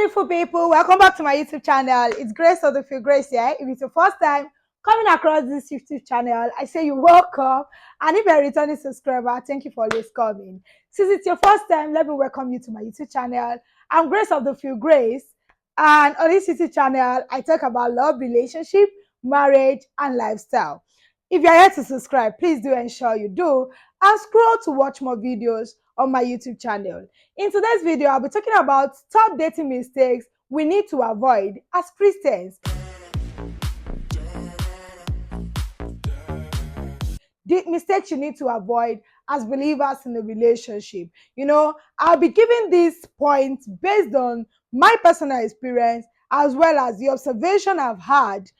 beautiful people, welcome back to my YouTube channel. It's Grace of the Few Grace here. If it's your first time coming across this YouTube channel, I say you're welcome. And if you're a returning subscriber, thank you for always coming. Since it's your first time, let me welcome you to my YouTube channel. I'm Grace of the Few Grace, and on this YouTube channel, I talk about love, relationship, marriage, and lifestyle. If you're here to subscribe, please do ensure you do, and scroll to watch more videos on my YouTube channel. In today's video, I'll be talking about top dating mistakes we need to avoid as Christians. The mistakes you need to avoid as believers in a relationship. I'll be giving these points based on my personal experience as well as the observation I've had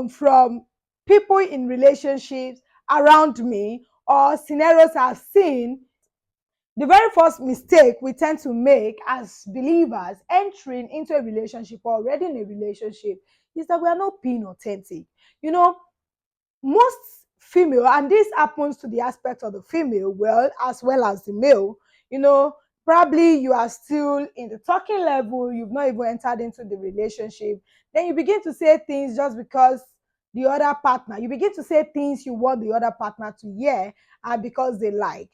from people in relationships around me or scenarios I've seen. The very first mistake we tend to make as believers entering into a relationship or already in a relationship is that we are not being authentic. Most female, and this happens to the aspect of the female as well as the male, probably you are still in the talking level, you've not even entered into the relationship, then you begin to say things just because the other partner, you begin to say things you want the other partner to hear and because they like.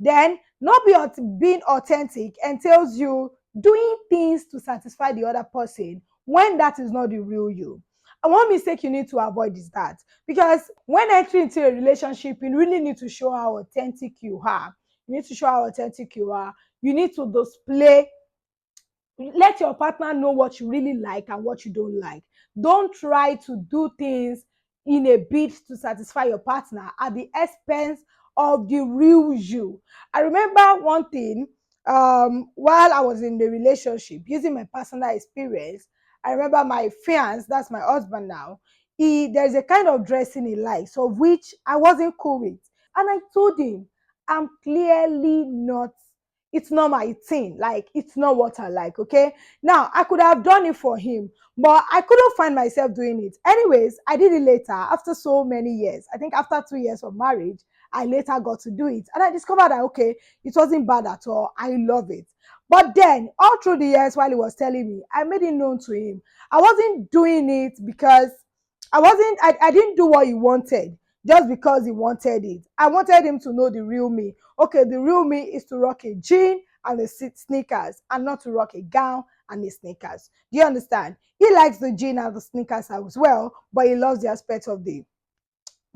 Then not being authentic entails you doing things to satisfy the other person when that is not the real you. And one mistake you need to avoid is that, because when entering into a relationship, you really need to show how authentic you are. You need to show how authentic you are. You need to display, let your partner know what you really like and what you don't like. Don't try to do things in a bid to satisfy your partner at the expense of the real you. I remember one thing, while I was in the relationship, using my personal experience. I remember my fiance, that's my husband now, there's a kind of dressing he likes, of which I wasn't cool with. And I told him, I'm clearly not, it's not my thing. Like, it's not what I like, okay? Now, I could have done it for him, but I couldn't find myself doing it. Anyways, I did it later after so many years. I think after 2 years of marriage, I later got to do it. And I discovered that, okay, it wasn't bad at all. I love it. But then, all through the years while he was telling me, I made it known to him. I wasn't doing it because I didn't do what he wanted just because he wanted it. I wanted him to know the real me. Okay, the real me is to rock a jean and a sneakers and not to rock a gown and the sneakers. Do you understand? He likes the jean and the sneakers as well, but he loves the aspect of the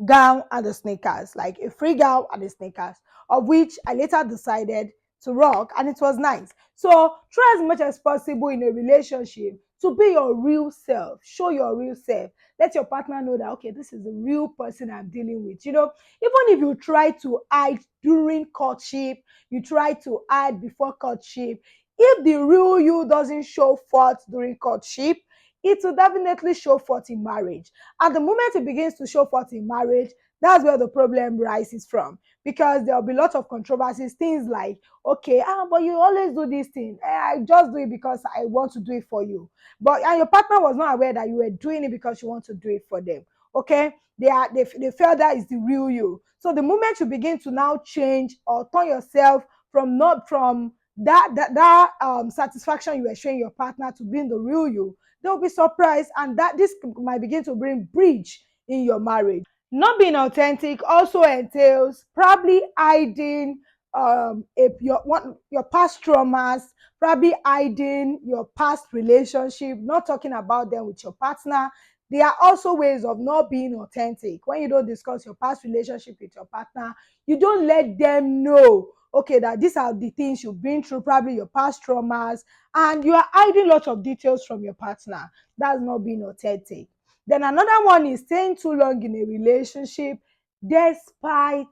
gown and the sneakers, like a free gown and the sneakers, of which I later decided to rock, and it was nice. So try as much as possible in a relationship to be your real self. Show your real self. Let your partner know that, okay, this is the real person I'm dealing with. Even if you try to hide during courtship, you try to hide before courtship, if the real you doesn't show forth during courtship, it will definitely show forth in marriage. And the moment it begins to show forth in marriage, that's where the problem rises from, because there'll be lots of controversies, things like, okay, but you always do this thing. I just do it because I want to do it for you. And your partner was not aware that you were doing it because you want to do it for them. Okay, they feel that is the real you. So the moment you begin to now change or turn yourself from that satisfaction you were showing your partner to being the real you, they'll be surprised, and that this might begin to bring breach in your marriage. Not being authentic also entails probably hiding your past traumas, probably hiding your past relationship, not talking about them with your partner. There are also ways of not being authentic. When you don't discuss your past relationship with your partner, you don't let them know, okay, that these are the things you've been through, probably your past traumas, and you are hiding lots of details from your partner. That's not being authentic. Then another one is staying too long in a relationship despite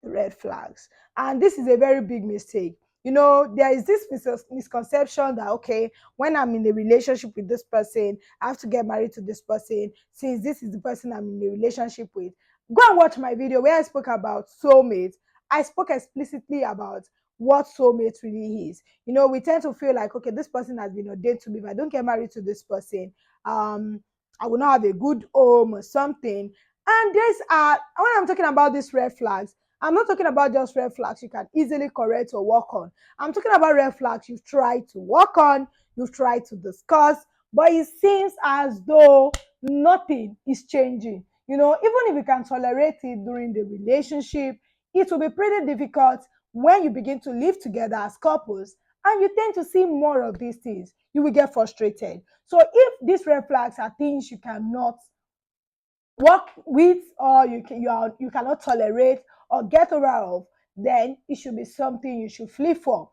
red flags. And this is a very big mistake. There is this misconception that, okay, when I'm in a relationship with this person, I have to get married to this person since this is the person I'm in a relationship with. Go and watch my video where I spoke about soulmates. I spoke explicitly about what soulmate really is. We tend to feel like, okay, this person has been ordained to me. If I don't get married to this person, I will not have a good home or something. And when I'm talking about these red flags, I'm not talking about just red flags you can easily correct or work on. I'm talking about red flags you've tried to work on, you've tried to discuss, but it seems as though nothing is changing. Even if you can tolerate it during the relationship, it will be pretty difficult when you begin to live together as couples and you tend to see more of these things. You will get frustrated. So if these red flags are things you cannot work with, or you cannot tolerate or get over of, then it should be something you should flee from.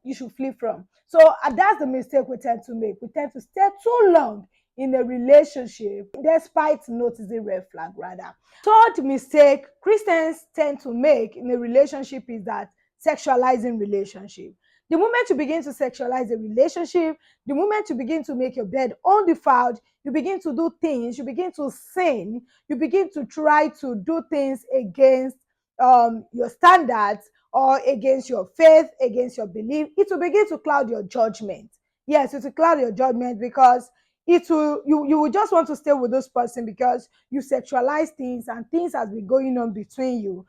You should flee from. So that's the mistake we tend to make. We tend to stay too long in a relationship despite noticing red flag, rather. Third mistake Christians tend to make in a relationship is that sexualizing relationship. The moment you begin to sexualize a relationship, the moment you begin to make your bed undefiled, you begin to do things, you begin to sin, you begin to try to do things against your standards or against your faith, against your belief, it will begin to cloud your judgment. Yes, it will cloud your judgment because you will just want to stay with this person because you sexualize things and things has been going on between you.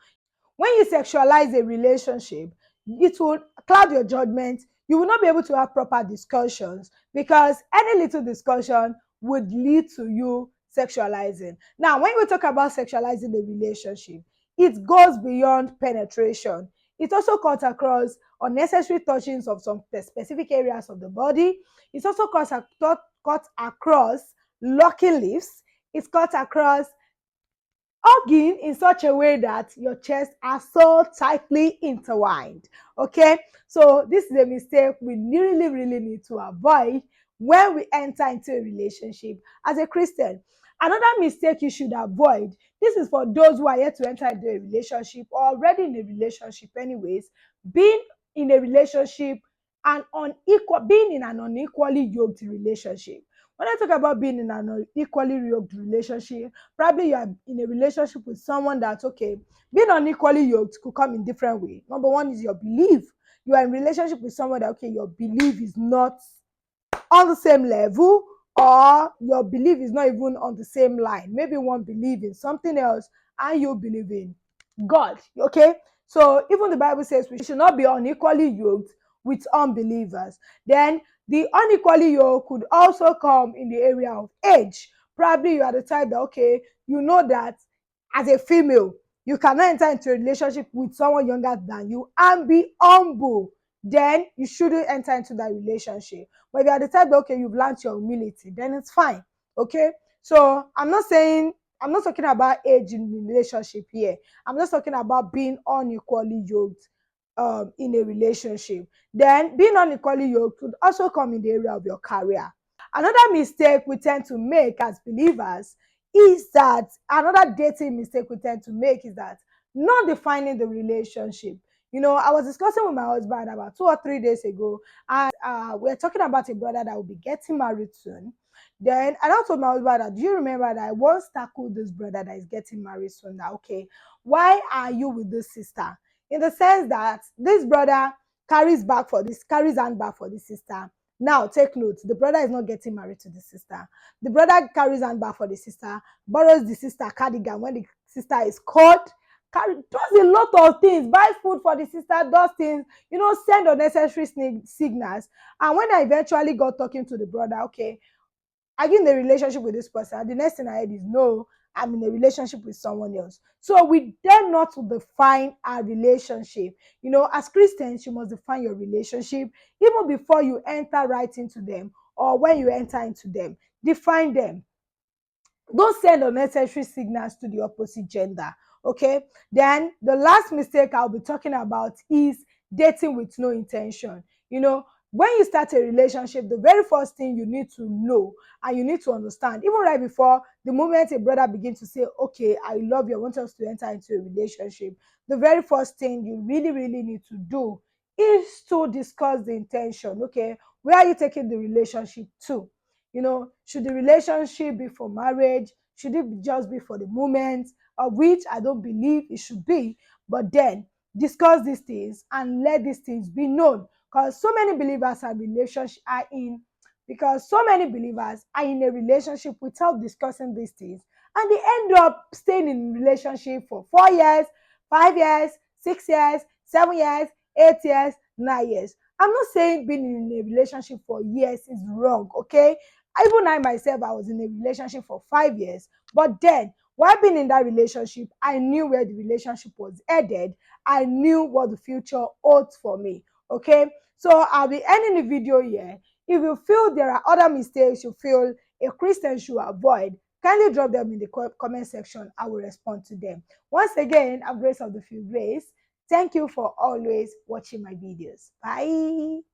When you sexualize a relationship, it will cloud your judgment. You will not be able to have proper discussions because any little discussion would lead to you sexualizing. Now, when we talk about sexualizing the relationship, it goes beyond penetration. It also cuts across unnecessary touchings of some specific areas of the body. It also cuts across locking lips. It cuts across hugging in such a way that your chests are so tightly intertwined. Okay, so this is a mistake we really need to avoid when we enter into a relationship as a Christian. Another mistake you should avoid, this is for those who are yet to enter into a relationship or already in a relationship anyways, being in a relationship and being in an unequally yoked relationship. When I talk about being in an unequally yoked relationship, probably you are in a relationship with someone that, okay, being unequally yoked could come in different ways. Number one is your belief. You are in relationship with someone that, okay, your belief is not on the same level, or your belief is not even on the same line. Maybe one believe in something else and you believe in God. Okay, so even the Bible says we should not be unequally yoked with unbelievers. Then the unequally yoked could also come in the area of age. Probably you are the type that, okay, you know that as a female you cannot enter into a relationship with someone younger than you and be humble, then you shouldn't enter into that relationship. But if you are the type that, okay, you've learned your humility, then it's fine. Okay, so I'm not talking about age in the relationship here. I'm just talking about being unequally yoked in a relationship. Then being unequally yoked could also come in the area of your career. Another mistake we tend to make as believers is that another dating mistake we tend to make is that not defining the relationship. I was discussing with my husband about 2 or 3 days ago, and we're talking about a brother that will be getting married soon. Then I told my husband that, do you remember that I once tackled this brother that is getting married soon? That, okay, why are you with this sister? In the sense that this brother carries handbag for this sister. Now, take note, the brother is not getting married to the sister. The brother carries handbag for the sister, borrows the sister cardigan when the sister is caught, does a lot of things, buys food for the sister, does things, send unnecessary signals. And when I eventually got talking to the brother, okay, are you in a relationship with this person? The next thing I heard is, no, I'm in a relationship with someone else. So we dare not to define our relationship. As Christians, you must define your relationship even before you enter right into them or when you enter into them. Define them. Don't send unnecessary signals to the opposite gender. Okay, then the last mistake I'll be talking about is dating with no intention. When you start a relationship, the very first thing you need to know and you need to understand, even right before the moment a brother begins to say, okay, I love you, I want us to enter into a relationship, the very first thing you really need to do is to discuss the intention. Okay, where are you taking the relationship to? Should the relationship be for marriage? Should it just be for the moment? Of which I don't believe it should be. But then discuss these things and let these things be known. Because so many believers are in a relationship without discussing these things. And they end up staying in a relationship for 4 years, 5 years, 6 years, 7 years, 8 years, 9 years. I'm not saying being in a relationship for years is wrong, okay? Even I myself, I was in a relationship for 5 years, but then while being in that relationship, I knew where the relationship was headed. I knew what the future holds for me, okay? So I'll be ending the video here. If you feel there are other mistakes you feel a Christian should avoid, kindly drop them in the comment section. I will respond to them. Once again, I'm Grace of the Field Grace. Thank you for always watching my videos. Bye.